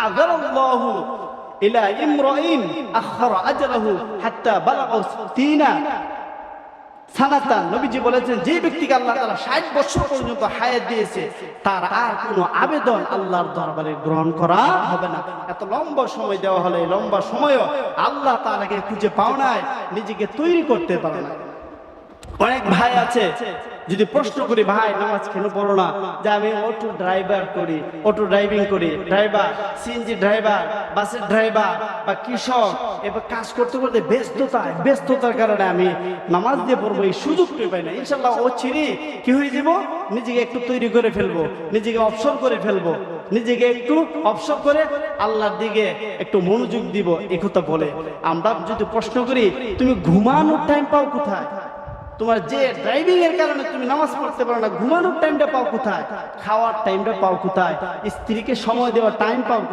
আযারাল্লাহু ইলা ইমরাইন আখারা আজরাহু হাত্তা বালাগা 60 সানাতান। নবীজি বলেছেন, যে ব্যক্তিকে আল্লাহ তাআলা 60 বছর পর্যন্ত হায়াত দিয়েছে, তার আর কোনো আবেদন আল্লাহর দরবারে গ্রহণ করা হবে না। এত লম্বা সময় দেওয়া হলে লম্বা সময়ও আল্লাহ তাআলাকে খুঁজে পাও নাই, নিজেকে তৈরি করতে পারে না। অনেক ভাই আছে, যদি প্রশ্ন করি, ভাই নামাজ কেন পড়ো না? যে আমি অটো ড্রাইভার করি, অটো ড্রাইভিং করি, ড্রাইভার, সিএনজি ড্রাইভার, বাসের ড্রাইভার বা কৃষক, এবার কাজ করতে করতে ব্যস্ততার কারণে আমি নামাজ দিয়ে পড়বো এই সুযোগটাই পাই না। ইনশাল্লাহ ও ছিঁড়ি কি হয়ে যাব, নিজেকে একটু তৈরি করে ফেলবো, নিজেকে অবসর করে ফেলবো, নিজেকে একটু অবসর করে আল্লাহর দিকে একটু মনোযোগ দিব, এই কথা বলে। আমরা যদি প্রশ্ন করি, তুমি ঘুমানোর টাইম পাও কোথায়? তোমার যে ড্রাইভিং এর কারণে তুমি নামাজ পড়তে পারো না, ঘুমানোর টাইমটা পাও কোথায়? খাওয়ার টাইমটা পাও কোথায়? স্ত্রীকে সময় দেওয়ার টাইম পাও কোথায়?